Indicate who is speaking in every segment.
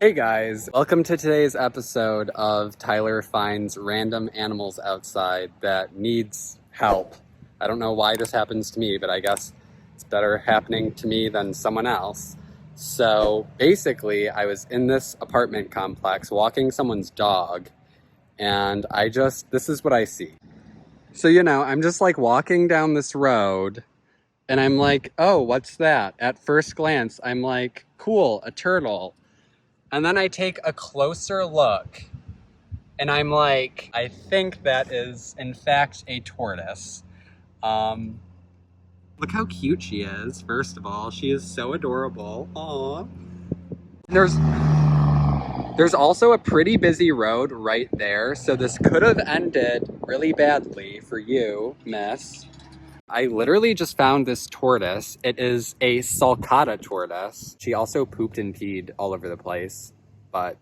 Speaker 1: Hey guys, welcome to today's episode of Tyler Finds Random Animals Outside That Needs Help. I don't know why this happens to me, but I guess it's better happening to me than someone else. So basically, I was in this apartment complex walking someone's dog, and this is what I see. So, I'm just like walking down this road, and I'm like, oh, what's that? At first glance, I'm like, cool, a turtle. And then I take a closer look and I'm like, I think that is in fact a tortoise. Um, Look how cute she is, first of all. She is so adorable. Aww. There's also a pretty busy road right there, so this could have ended really badly for you, miss. I literally just found this tortoise. It is a sulcata tortoise. She also pooped and peed all over the place, but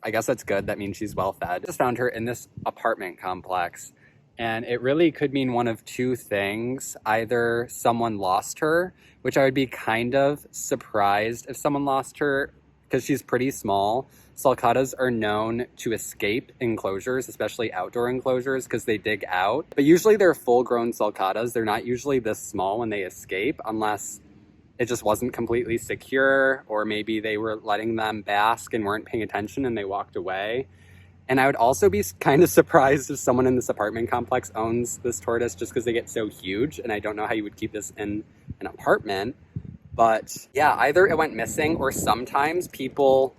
Speaker 1: I guess that's good. That means she's well fed. I just found her in this apartment complex, and it really could mean one of two things. Either someone lost her, which I would be kind of surprised if someone lost her because she's pretty small. Sulcatas are known to escape enclosures, especially outdoor enclosures, because they dig out. But usually they're full-grown sulcatas. They're not usually this small when they escape, unless it just wasn't completely secure, or maybe they were letting them bask and weren't paying attention and they walked away. And I would also be kind of surprised if someone in this apartment complex owns this tortoise just because they get so huge, and I don't know how you would keep this in an apartment. But yeah, either it went missing, or sometimes people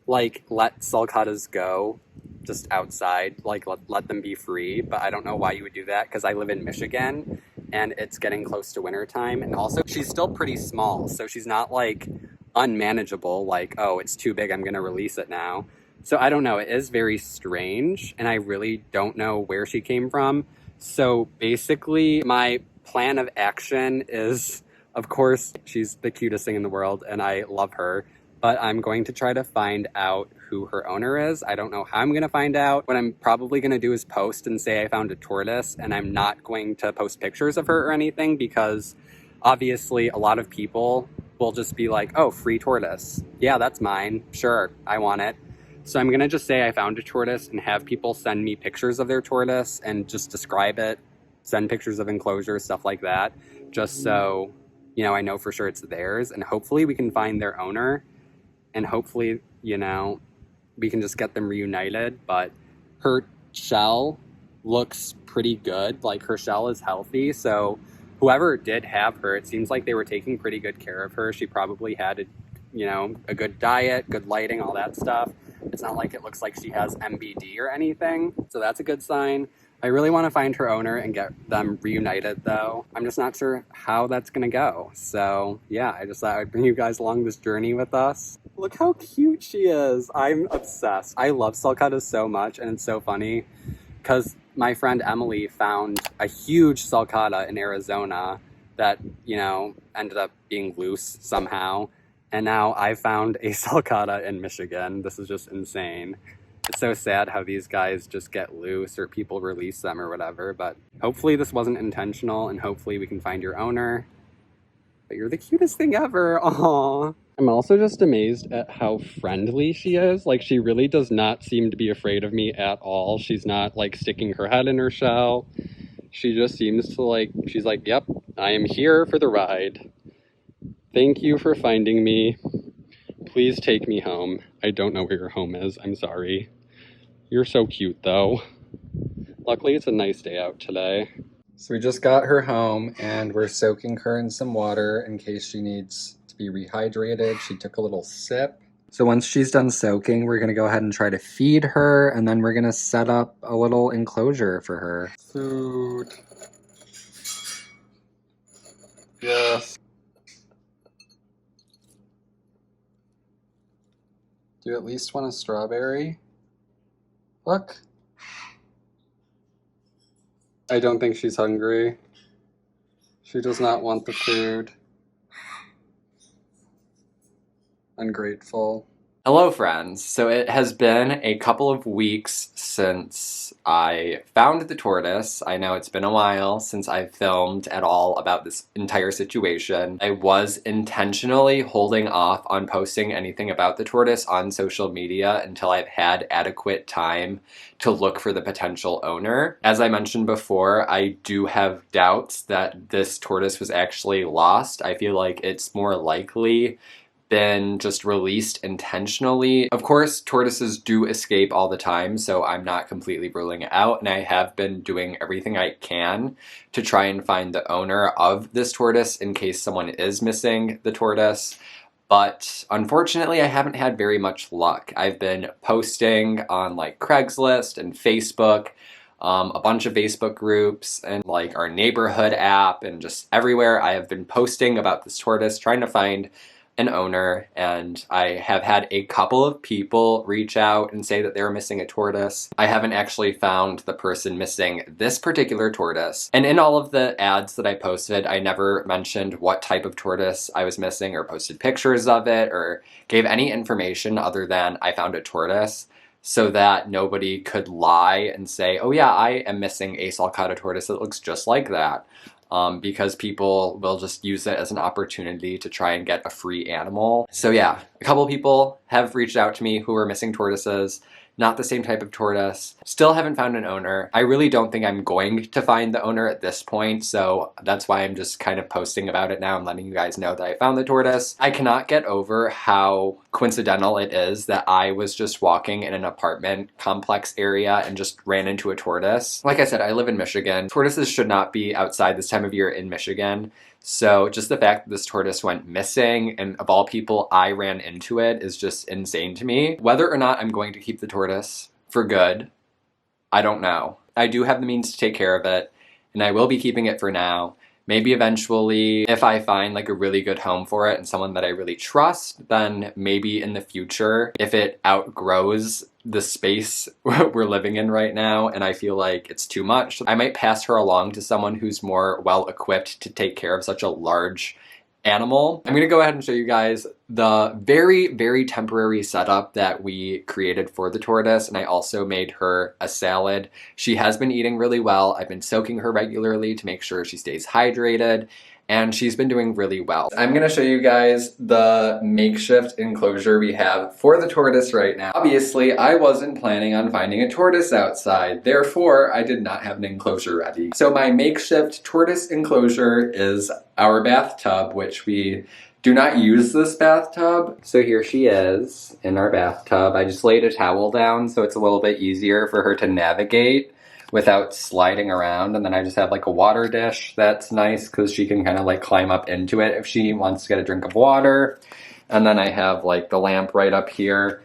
Speaker 1: like let sulcatas go just outside, like let them be free. But I don't know why you would do that, because I live in Michigan and it's getting close to winter time, and also she's still pretty small, so she's not like unmanageable, like, oh, it's too big, I'm gonna release it now. So I don't know, it is very strange, and I really don't know where she came from. So basically my plan of action is, of course, she's the cutest thing in the world and I love her, but I'm going to try to find out who her owner is. I don't know how I'm going to find out. What I'm probably going to do is post and say I found a tortoise, and I'm not going to post pictures of her or anything, because obviously a lot of people will just be like, oh, free tortoise. Yeah, that's mine. Sure, I want it. So I'm going to just say I found a tortoise and have people send me pictures of their tortoise and just describe it, send pictures of enclosures, stuff like that, just so, I know for sure it's theirs, and hopefully we can find their owner. And hopefully, we can just get them reunited. But her shell looks pretty good. Like, her shell is healthy. So whoever did have her, it seems like they were taking pretty good care of her. She probably had a good diet, good lighting, all that stuff. It's not like it looks like she has MBD or anything. So that's a good sign. I really want to find her owner and get them reunited, though. I'm just not sure how that's going to go. So, yeah, I just thought I'd bring you guys along this journey with us. Look how cute she is. I'm obsessed. I love sulcatas so much, and it's so funny because my friend Emily found a huge sulcata in Arizona that, ended up being loose somehow. And now I found a sulcata in Michigan. This is just insane. It's so sad how these guys just get loose, or people release them or whatever, but hopefully this wasn't intentional, and hopefully we can find your owner. But you're the cutest thing ever. Aww. I'm also just amazed at how friendly she is. Like, she really does not seem to be afraid of me at all. She's not like sticking her head in her shell. She just seems to she's like, yep, I am here for the ride. Thank you for finding me. Please take me home. I don't know where your home is. I'm sorry. You're so cute, though. Luckily, it's a nice day out today. So we just got her home, and we're soaking her in some water in case she needs to be rehydrated. She took a little sip. So once she's done soaking, we're going to go ahead and try to feed her, and then we're going to set up a little enclosure for her. Food. Yes. Do you at least want a strawberry? Look. I don't think she's hungry. She does not want the food. Ungrateful. Hello, friends. So it has been a couple of weeks since I found the tortoise. I know it's been a while since I've filmed at all about this entire situation. I was intentionally holding off on posting anything about the tortoise on social media until I've had adequate time to look for the potential owner. As I mentioned before, I do have doubts that this tortoise was actually lost. I feel like it's more likely been just released intentionally. Of course, tortoises do escape all the time, so I'm not completely ruling it out, and I have been doing everything I can to try and find the owner of this tortoise in case someone is missing the tortoise. But unfortunately, I haven't had very much luck. I've been posting on like Craigslist and Facebook, a bunch of Facebook groups, and like our neighborhood app, and just everywhere. I have been posting about this tortoise, trying to find an owner, and I have had a couple of people reach out and say that they were missing a tortoise. I haven't actually found the person missing this particular tortoise. And in all of the ads that I posted, I never mentioned what type of tortoise I was missing or posted pictures of it or gave any information other than I found a tortoise, so that nobody could lie and say, oh yeah, I am missing a sulcata tortoise that looks just like that. Because people will just use it as an opportunity to try and get a free animal. So yeah, a couple people have reached out to me who are missing tortoises. Not the same type of tortoise. Still haven't found an owner. I really don't think I'm going to find the owner at this point, so that's why I'm just kind of posting about it now and letting you guys know that I found the tortoise. I cannot get over how coincidental it is that I was just walking in an apartment complex area and just ran into a tortoise. Like I said, I live in Michigan. Tortoises should not be outside this time of year in Michigan. So just the fact that this tortoise went missing and of all people I ran into it is just insane to me. Whether or not I'm going to keep the tortoise for good, I don't know. I do have the means to take care of it, and I will be keeping it for now. Maybe eventually, if I find like a really good home for it and someone that I really trust, then maybe in the future, if it outgrows the space we're living in right now and I feel like it's too much, I might pass her along to someone who's more well equipped to take care of such a large animal. I'm gonna go ahead and show you guys the very, very temporary setup that we created for the tortoise, and I also made her a salad. She has been eating really well. I've been soaking her regularly to make sure she stays hydrated, and she's been doing really well. I'm gonna show you guys the makeshift enclosure we have for the tortoise right now. Obviously, I wasn't planning on finding a tortoise outside, therefore I did not have an enclosure ready. So my makeshift tortoise enclosure is our bathtub, which we do not use this bathtub. So here she is in our bathtub. I just laid a towel down so it's a little bit easier for her to navigate without sliding around. And then I just have like a water dish that's nice because she can kind of like climb up into it if she wants to get a drink of water. And then I have like the lamp right up here,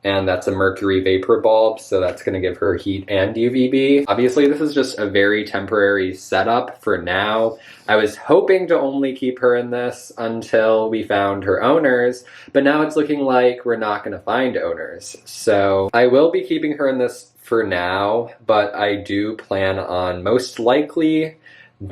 Speaker 1: and that's a mercury vapor bulb, so that's gonna give her heat and UVB. Obviously, this is just a very temporary setup for now. I was hoping to only keep her in this until we found her owners, but now it's looking like we're not gonna find owners. So I will be keeping her in this for now, but I do plan on most likely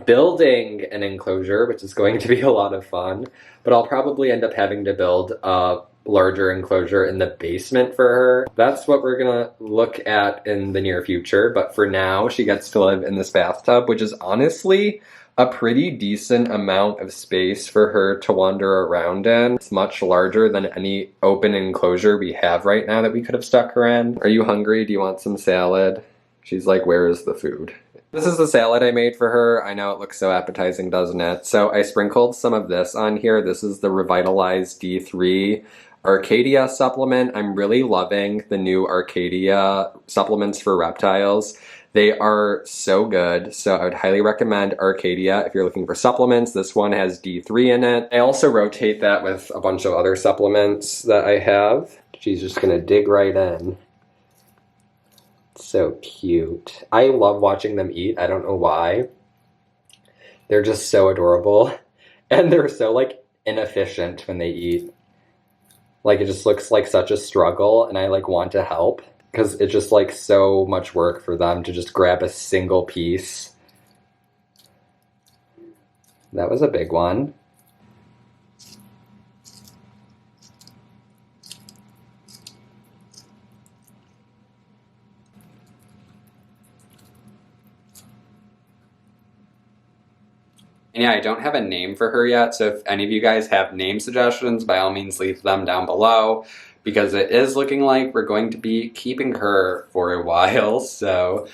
Speaker 1: building an enclosure, which is going to be a lot of fun, but I'll probably end up having to build a larger enclosure in the basement for her. That's what we're gonna look at in the near future, but for now she gets to live in this bathtub, which is honestly a pretty decent amount of space for her to wander around in. It's much larger than any open enclosure we have right now that we could have stuck her in. Are you hungry? Do you want some salad? She's like, where is the food? This is the salad I made for her. I know it looks so appetizing, doesn't it? So I sprinkled some of this on here. This is the Revitalized D3 Arcadia supplement. I'm really loving the new Arcadia supplements for reptiles. They are so good, so I would highly recommend Arcadia if you're looking for supplements. This one has D3 in it. I also rotate that with a bunch of other supplements that I have. She's just gonna dig right in. So cute. I love watching them eat. I don't know why. They're just so adorable. And they're so like inefficient when they eat. Like it just looks like such a struggle, and I like want to help because it's just like so much work for them to just grab a single piece. That was a big one. And yeah, I don't have a name for her yet, so if any of you guys have name suggestions, by all means leave them down below, because it is looking like we're going to be keeping her for a while, so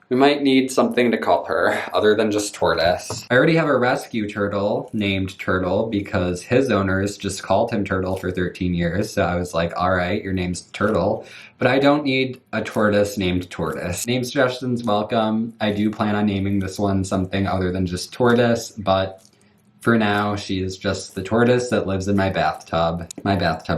Speaker 1: we might need something to call her other than just Tortoise. I already have a rescue turtle named Turtle because his owners just called him Turtle for 13 years. So I was like, all right, your name's Turtle, but I don't need a tortoise named Tortoise. Name suggestions welcome. I do plan on naming this one something other than just Tortoise, but for now, she is just the tortoise that lives in my bathtub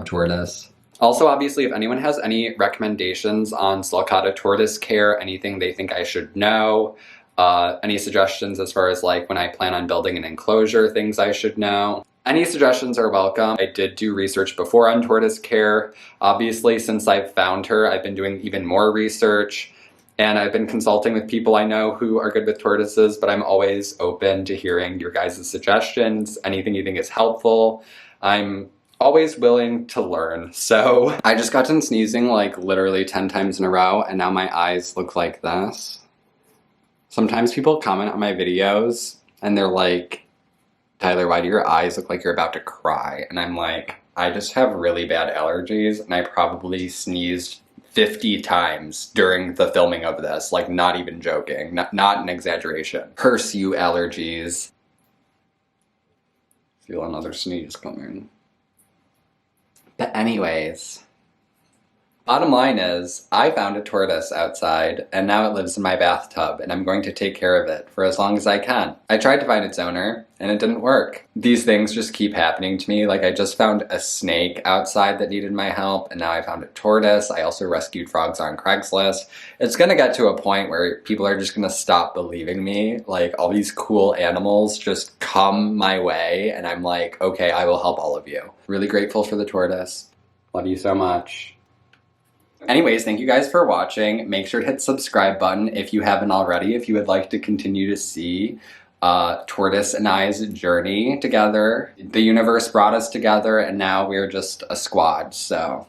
Speaker 1: tortoise. Also, obviously, if anyone has any recommendations on sulcata tortoise care, anything they think I should know, any suggestions as far as like when I plan on building an enclosure, things I should know, any suggestions are welcome. I did do research before on tortoise care. Obviously, since I've found her, I've been doing even more research, and I've been consulting with people I know who are good with tortoises, but I'm always open to hearing your guys' suggestions, anything you think is helpful. I'm always willing to learn. So I just got done sneezing like literally 10 times in a row, and now my eyes look like this. Sometimes people comment on my videos and they're like, Tyler, why do your eyes look like you're about to cry? And I'm like, I just have really bad allergies, and I probably sneezed 50 times during the filming of this, like not even joking, not an exaggeration. Curse you, allergies. Feel another sneeze coming. But anyways, bottom line is, I found a tortoise outside, and now it lives in my bathtub, and I'm going to take care of it for as long as I can. I tried to find its owner, and it didn't work. These things just keep happening to me. Like, I just found a snake outside that needed my help, and now I found a tortoise. I also rescued frogs on Craigslist. It's gonna get to a point where people are just gonna stop believing me. Like, all these cool animals just come my way, and I'm like, okay, I will help all of you. Really grateful for the tortoise. Love you so much. Anyways, thank you guys for watching. Make sure to hit the subscribe button if you haven't already, if you would like to continue to see Tortoise and I's journey together. The universe brought us together, and now we're just a squad. So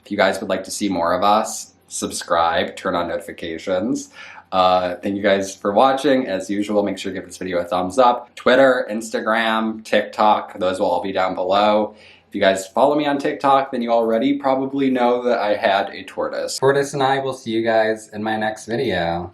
Speaker 1: if you guys would like to see more of us, subscribe, turn on notifications. Thank you guys for watching. As usual, make sure to give this video a thumbs up. Twitter, Instagram, TikTok, those will all be down below. If you guys follow me on TikTok, then you already probably know that I had a tortoise. Tortoise and I will see you guys in my next video.